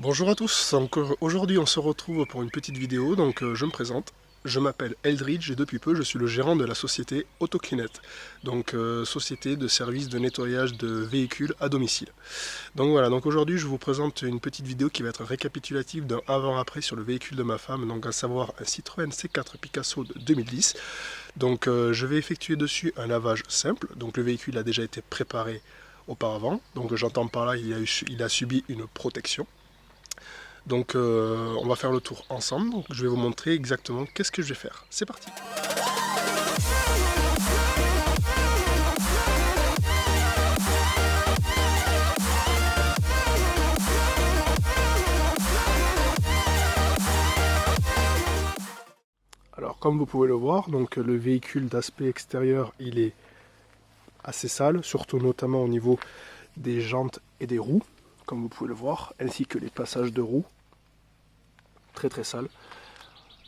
Bonjour à tous, donc aujourd'hui on se retrouve pour une petite vidéo, donc je me présente. Je m'appelle Eldridge et depuis peu je suis le gérant de la société Autocleanet, donc société de services de nettoyage de véhicules à domicile. Donc voilà, donc aujourd'hui je vous présente une petite vidéo qui va être récapitulative d'un avant-après sur le véhicule de ma femme, donc à savoir un Citroën C4 Picasso de 2010. Donc je vais effectuer dessus un lavage simple, donc le véhicule a déjà été préparé auparavant, donc j'entends par là il a subi une protection. Donc on va faire le tour ensemble, donc je vais vous montrer exactement qu'est-ce que je vais faire. C'est parti! Alors comme vous pouvez le voir, donc le véhicule d'aspect extérieur il est assez sale, surtout notamment au niveau des jantes et des roues, comme vous pouvez le voir, ainsi que les passages de roues, très très sales.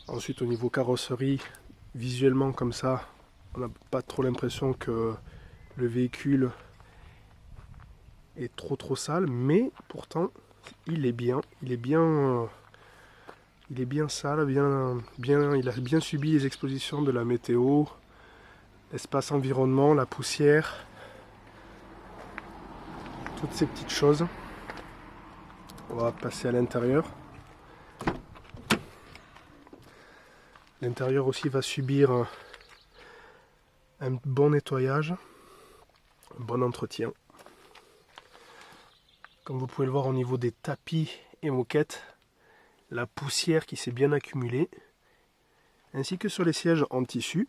Ensuite au niveau carrosserie, visuellement comme ça, on n'a pas trop l'impression que le véhicule est trop sale, mais pourtant il est bien sale, il a bien subi les expositions de la météo, l'espace environnement, la poussière, toutes ces petites choses. On va passer à l'intérieur. L'intérieur aussi va subir un bon nettoyage, un bon entretien. Comme vous pouvez le voir au niveau des tapis et moquettes, la poussière qui s'est bien accumulée, ainsi que sur les sièges en tissu.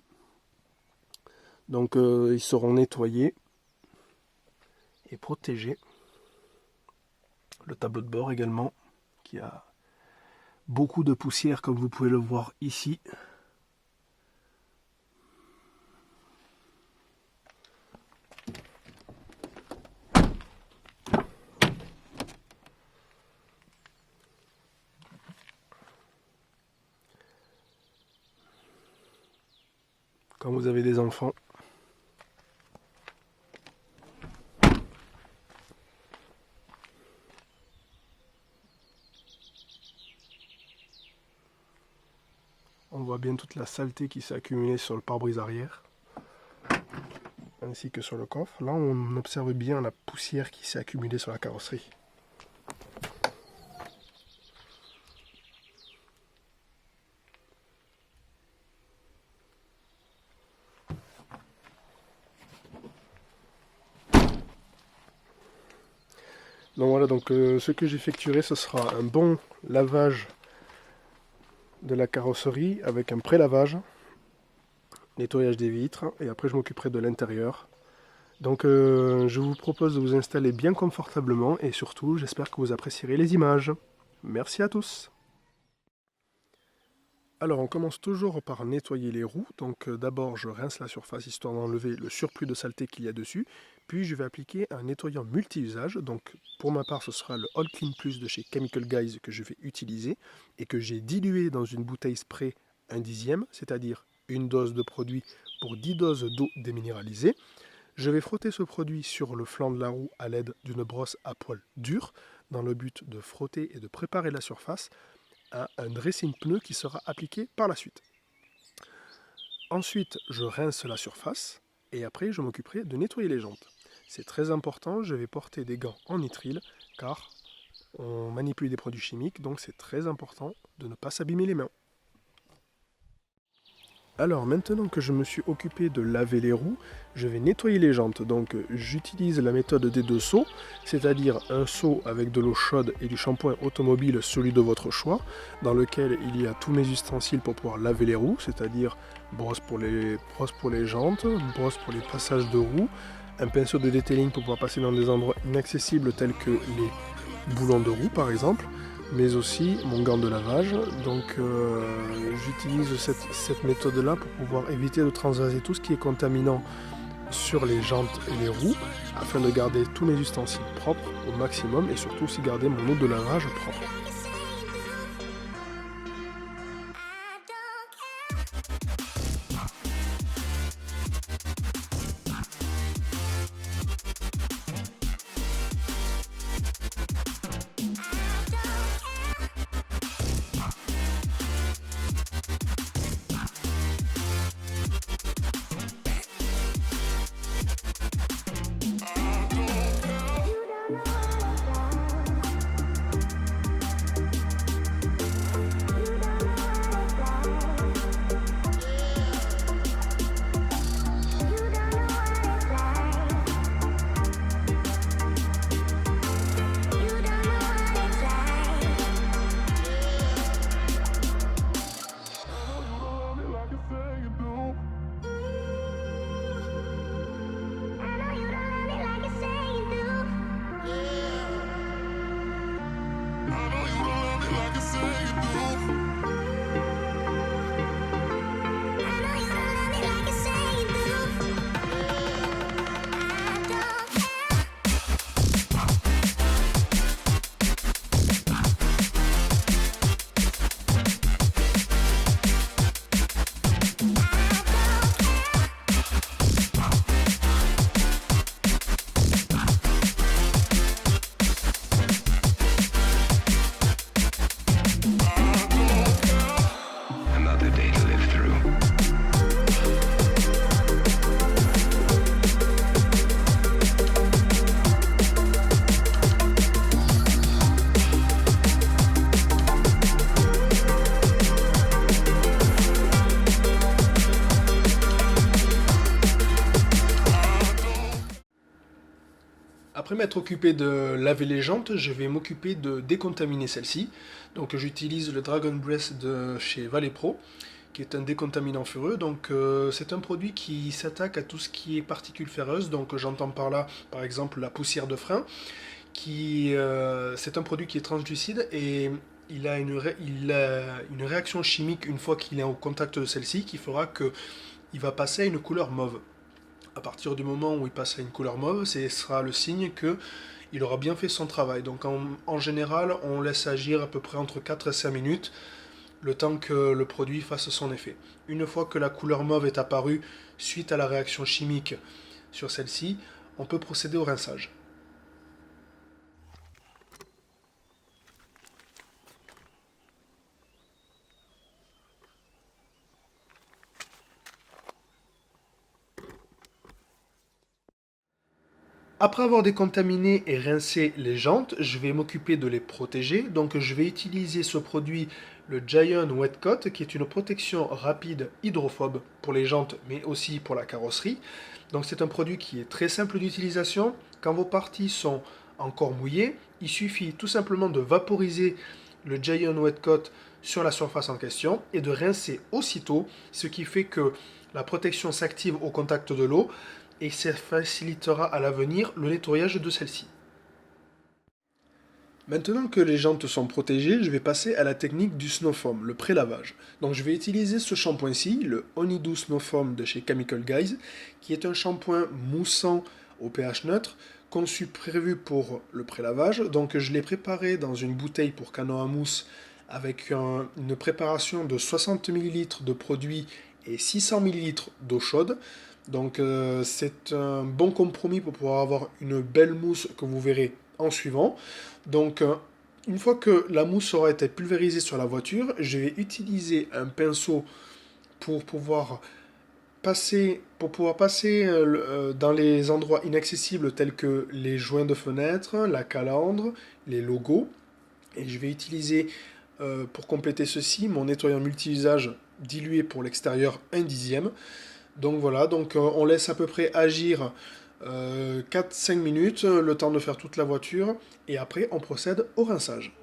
Donc ils seront nettoyés et protégés. Le tableau de bord également, qui a beaucoup de poussière comme vous pouvez le voir ici. Quand vous avez des enfants, on voit bien toute la saleté qui s'est accumulée sur le pare-brise arrière, ainsi que sur le coffre. Là, on observe bien la poussière qui s'est accumulée sur la carrosserie. Donc voilà, donc ce que j'effectuerai, ce sera un bon lavage de la carrosserie avec un pré-lavage, nettoyage des vitres, et après je m'occuperai de l'intérieur. Donc je vous propose de vous installer bien confortablement et surtout j'espère que vous apprécierez les images. Merci à tous. Alors on commence toujours par nettoyer les roues, donc d'abord je rince la surface histoire d'enlever le surplus de saleté qu'il y a dessus, puis je vais appliquer un nettoyant multi-usage, donc pour ma part ce sera le All Clean Plus de chez Chemical Guys que je vais utiliser et que j'ai dilué dans une bouteille spray 1/10, c'est-à-dire une dose de produit pour 10 doses d'eau déminéralisée. Je vais frotter ce produit sur le flanc de la roue à l'aide d'une brosse à poil dur, dans le but de frotter et de préparer la surface à un dressing pneu qui sera appliqué par la suite. Ensuite, je rince la surface et après je m'occuperai de nettoyer les jantes. C'est très important, je vais porter des gants en nitrile car on manipule des produits chimiques, donc c'est très important de ne pas s'abîmer les mains. Alors maintenant que je me suis occupé de laver les roues, je vais nettoyer les jantes. Donc j'utilise la méthode des 2 seaux, c'est-à-dire un seau avec de l'eau chaude et du shampoing automobile, celui de votre choix, dans lequel il y a tous mes ustensiles pour pouvoir laver les roues, c'est-à-dire brosse pour les jantes, brosse pour les passages de roues, un pinceau de detailing pour pouvoir passer dans des endroits inaccessibles tels que les boulons de roue par exemple, mais aussi mon gant de lavage. Donc j'utilise cette méthode là pour pouvoir éviter de transvaser tout ce qui est contaminant sur les jantes et les roues afin de garder tous mes ustensiles propres au maximum et surtout aussi garder mon eau de lavage propre. Another day to live through. Après m'être occupé de laver les jantes, je vais m'occuper de décontaminer celles-ci. Donc j'utilise le Dragon Breath de chez Valepro, qui est un décontaminant ferreux. Donc c'est un produit qui s'attaque à tout ce qui est particules ferreuses. Donc j'entends par là, par exemple, la poussière de frein. C'est un produit qui est translucide et il a une réaction chimique une fois qu'il est au contact de celle-ci qui fera qu'il va passer à une couleur mauve. À partir du moment où il passe à une couleur mauve, ce sera le signe qu'il aura bien fait son travail. Donc en général, on laisse agir à peu près entre 4 et 5 minutes, le temps que le produit fasse son effet. Une fois que la couleur mauve est apparue suite à la réaction chimique sur celle-ci, on peut procéder au rinçage. Après avoir décontaminé et rincé les jantes, je vais m'occuper de les protéger. Donc je vais utiliser ce produit, le Giant Wet Coat, qui est une protection rapide hydrophobe pour les jantes, mais aussi pour la carrosserie. Donc c'est un produit qui est très simple d'utilisation. Quand vos parties sont encore mouillées, il suffit tout simplement de vaporiser le Giant Wet Coat sur la surface en question et de rincer aussitôt, ce qui fait que la protection s'active au contact de l'eau et ça facilitera à l'avenir le nettoyage de celle-ci. Maintenant que les jantes sont protégées, je vais passer à la technique du Snow Foam, le pré-lavage. Donc je vais utiliser ce shampoing-ci, le Honeydew Snow Foam de chez Chemical Guys, qui est un shampoing moussant au pH neutre, prévu pour le pré-lavage. Donc je l'ai préparé dans une bouteille pour canon à mousse avec une préparation de 60 ml de produit et 600 ml d'eau chaude. Donc c'est un bon compromis pour pouvoir avoir une belle mousse que vous verrez en suivant. Donc une fois que la mousse aura été pulvérisée sur la voiture, je vais utiliser un pinceau pour pouvoir passer dans les endroits inaccessibles tels que les joints de fenêtre, la calandre, les logos. Et je vais utiliser pour compléter ceci mon nettoyant multi-usage dilué pour l'extérieur 1/10. Donc voilà, on laisse à peu près agir 4-5 minutes, le temps de faire toute la voiture, et après on procède au rinçage.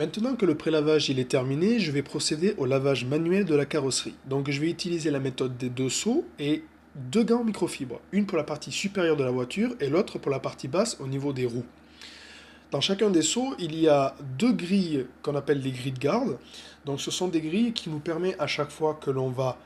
Maintenant que le prélavage il est terminé, je vais procéder au lavage manuel de la carrosserie. Donc je vais utiliser la méthode des 2 seaux et 2 gants en microfibre, une pour la partie supérieure de la voiture et l'autre pour la partie basse au niveau des roues. Dans chacun des seaux, il y a 2 grilles qu'on appelle les grilles de garde. Donc ce sont des grilles qui nous permettent à chaque fois que l'on va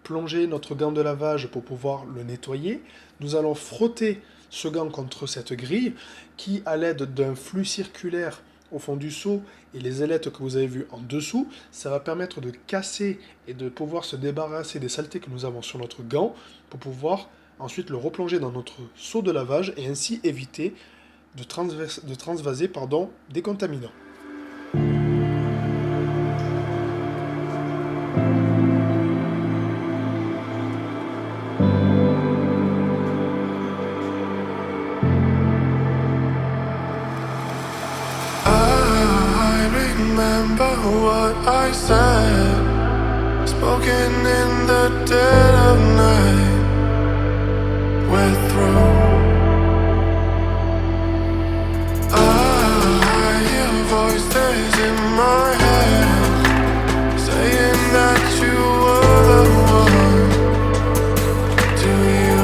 plonger notre gant de lavage pour pouvoir le nettoyer, nous allons frotter ce gant contre cette grille qui, à l'aide d'un flux circulaire au fond du seau et les ailettes que vous avez vues en dessous, ça va permettre de casser et de pouvoir se débarrasser des saletés que nous avons sur notre gant pour pouvoir ensuite le replonger dans notre seau de lavage et ainsi éviter de transvaser des contaminants. Remember what I said, spoken in the dead of night. We're through. I hear voices in my head saying that you were the one. Do you?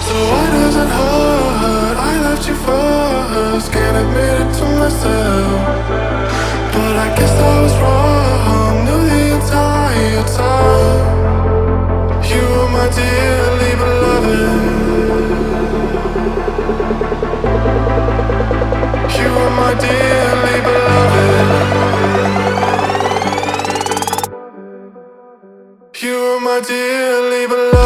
So why does it hurt? I left you first, can't admit it to myself, but I guess I was wrong. Knew the entire time you were my dearly beloved. You were my dearly beloved. You were my dearly beloved.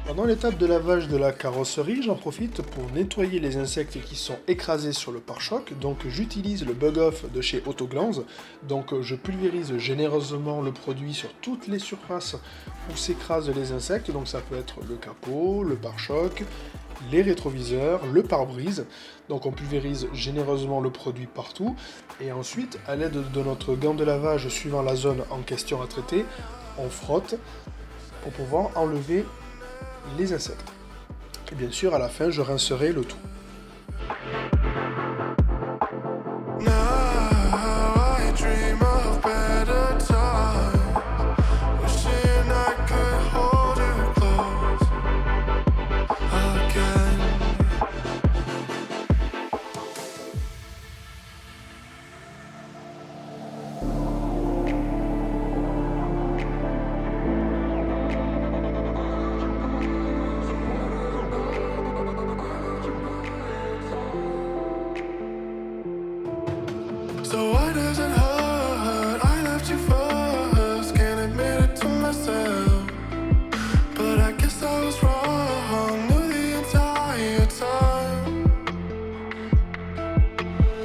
Pendant l'étape de lavage de la carrosserie, j'en profite pour nettoyer les insectes qui sont écrasés sur le pare-choc. Donc j'utilise le Bug Off de chez Autoglance. Donc je pulvérise généreusement le produit sur toutes les surfaces où s'écrasent les insectes. Donc ça peut être le capot, le pare-choc, les rétroviseurs, le pare-brise. Donc on pulvérise généreusement le produit partout. Et ensuite, à l'aide de notre gant de lavage suivant la zone en question à traiter, on frotte pour pouvoir enlever les insectes. Et bien sûr, à la fin, je rincerai le tout. So why does it hurt? I left you first, can't admit it to myself, but I guess I was wrong. Knew the entire time.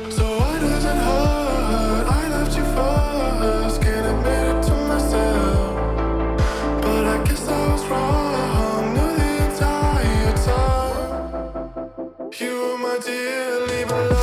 So why does it hurt? I left you first, can't admit it to myself, but I guess I was wrong. Knew the entire time. You were my dearly beloved.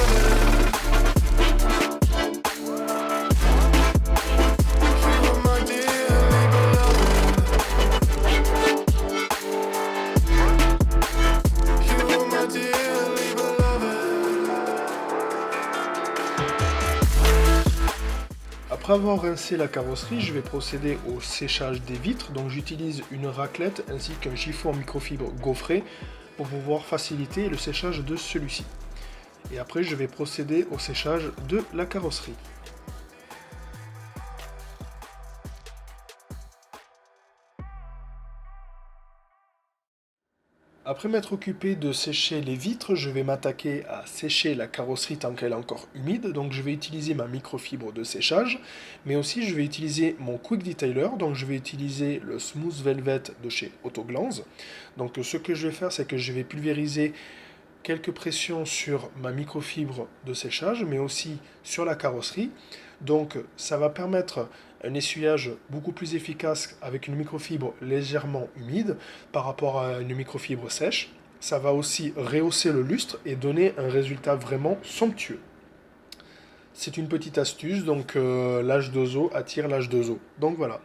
Après avoir rincé la carrosserie, je vais procéder au séchage des vitres. Donc j'utilise une raclette ainsi qu'un chiffon en microfibre gaufré pour pouvoir faciliter le séchage de celui-ci. Et après, je vais procéder au séchage de la carrosserie. Après m'être occupé de sécher les vitres, je vais m'attaquer à sécher la carrosserie tant qu'elle est encore humide. Donc je vais utiliser ma microfibre de séchage, mais aussi je vais utiliser mon Quick Detailer. Donc je vais utiliser le Smooth Velvet de chez Autoglance. Donc ce que je vais faire, c'est que je vais pulvériser quelques pressions sur ma microfibre de séchage, mais aussi sur la carrosserie. Donc ça va permettre un essuyage beaucoup plus efficace avec une microfibre légèrement humide par rapport à une microfibre sèche. Ça va aussi rehausser le lustre et donner un résultat vraiment somptueux. C'est une petite astuce, donc l'H2O attire l'H2O. Donc voilà.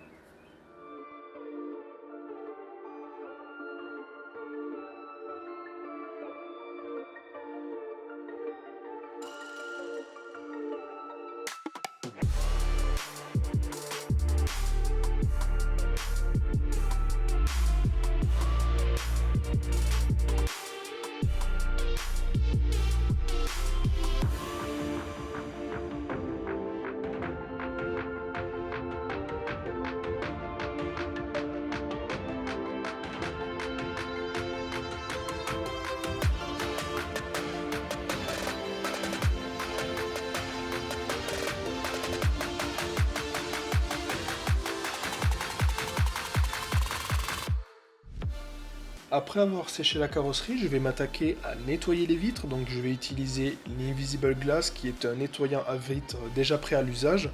Après avoir séché la carrosserie, je vais m'attaquer à nettoyer les vitres. Donc je vais utiliser l'Invisible Glass qui est un nettoyant à vitres déjà prêt à l'usage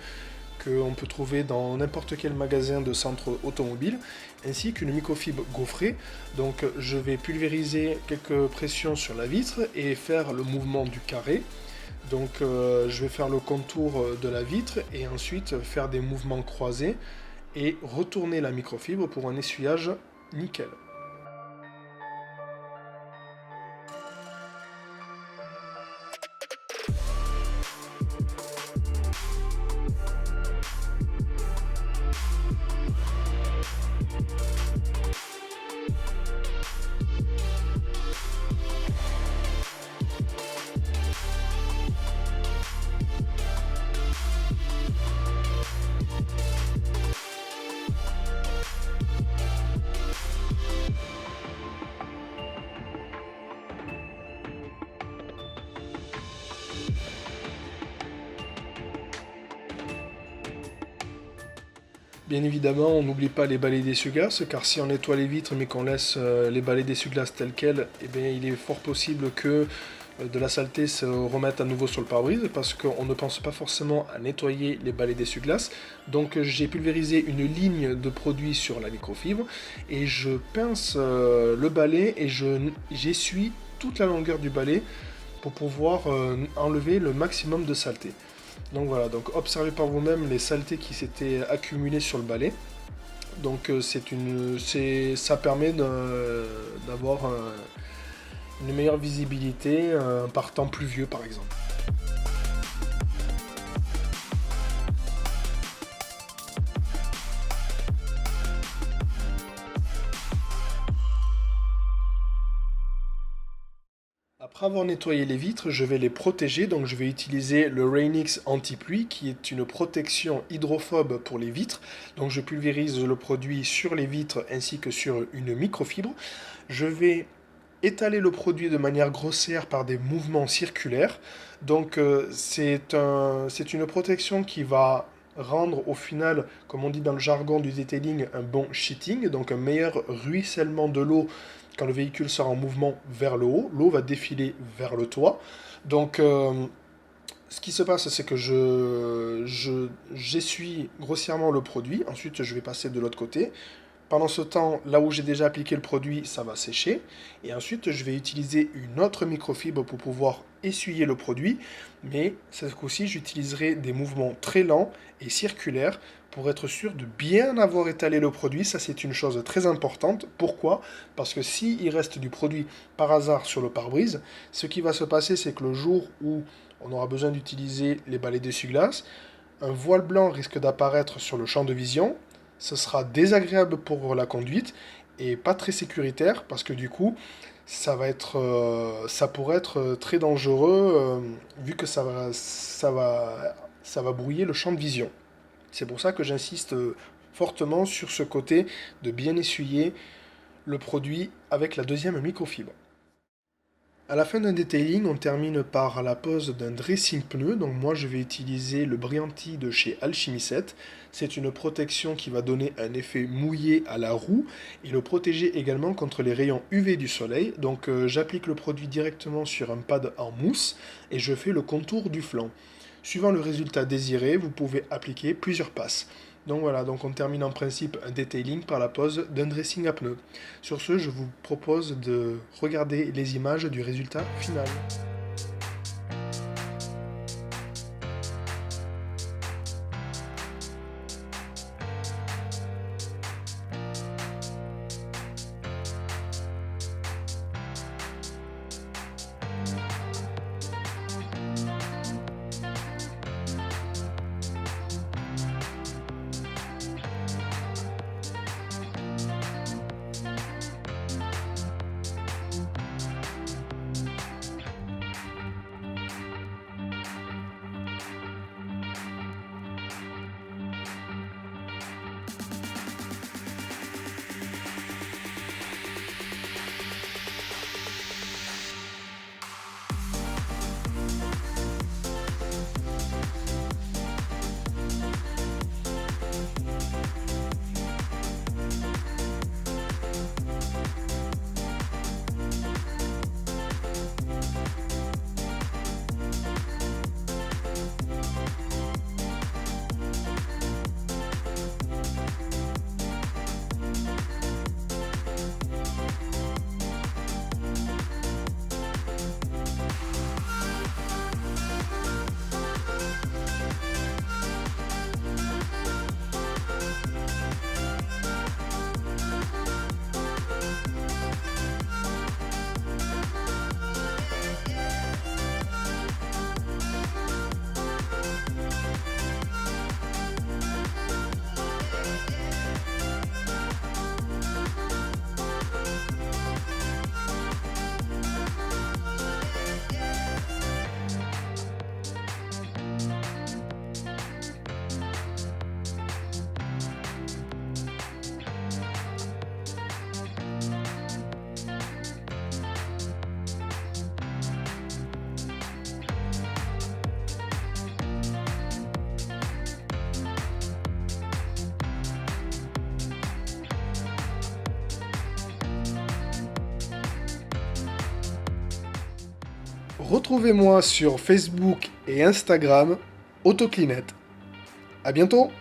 qu'on peut trouver dans n'importe quel magasin de centre automobile, ainsi qu'une microfibre gaufrée. Donc je vais pulvériser quelques pressions sur la vitre et faire le mouvement du carré. Donc je vais faire le contour de la vitre et ensuite faire des mouvements croisés et retourner la microfibre pour un essuyage nickel. Bien évidemment, on n'oublie pas les balais d'essuie-glace, car si on nettoie les vitres mais qu'on laisse les balais d'essuie-glace tels quels, eh bien, il est fort possible que de la saleté se remette à nouveau sur le pare-brise, parce qu'on ne pense pas forcément à nettoyer les balais d'essuie-glace. Donc j'ai pulvérisé une ligne de produit sur la microfibre, et je pince le balai et j'essuie toute la longueur du balai pour pouvoir enlever le maximum de saleté. Donc voilà, donc observez par vous-même les saletés qui s'étaient accumulées sur le balai. Donc ça permet d'avoir une meilleure visibilité par temps pluvieux par exemple. Après avoir nettoyé les vitres, je vais les protéger, donc je vais utiliser le Rainix anti-pluie qui est une protection hydrophobe pour les vitres. Donc je pulvérise le produit sur les vitres ainsi que sur une microfibre. Je vais étaler le produit de manière grossière par des mouvements circulaires. Donc c'est une protection qui va rendre au final, comme on dit dans le jargon du detailing, un bon sheeting, donc un meilleur ruissellement de l'eau. Quand le véhicule sera en mouvement vers le haut, l'eau va défiler vers le toit. Donc, ce qui se passe, c'est que j'essuie grossièrement le produit. Ensuite, je vais passer de l'autre côté. Pendant ce temps, là où j'ai déjà appliqué le produit, ça va sécher. Et ensuite, je vais utiliser une autre microfibre pour pouvoir essuyer le produit. Mais cette fois-ci, j'utiliserai des mouvements très lents et circulaires pour être sûr de bien avoir étalé le produit. Ça, c'est une chose très importante. Pourquoi ? Parce que s'il reste du produit par hasard sur le pare-brise, ce qui va se passer, c'est que le jour où on aura besoin d'utiliser les balais d'essuie-glace, un voile blanc risque d'apparaître sur le champ de vision. Ce sera désagréable pour la conduite et pas très sécuritaire parce que du coup, ça pourrait être très dangereux vu que ça va brouiller le champ de vision. C'est pour ça que j'insiste fortement sur ce côté de bien essuyer le produit avec la deuxième microfibre. À la fin d'un detailing, on termine par la pose d'un dressing pneu. Donc moi je vais utiliser le Brillanti de chez Alchimicet. C'est une protection qui va donner un effet mouillé à la roue et le protéger également contre les rayons UV du soleil. Donc j'applique le produit directement sur un pad en mousse et je fais le contour du flanc. Suivant le résultat désiré, vous pouvez appliquer plusieurs passes. Donc voilà, donc on termine en principe un detailing par la pose d'un dressing à pneus. Sur ce, je vous propose de regarder les images du résultat final. Retrouvez-moi sur Facebook et Instagram, Autoclinette. À bientôt!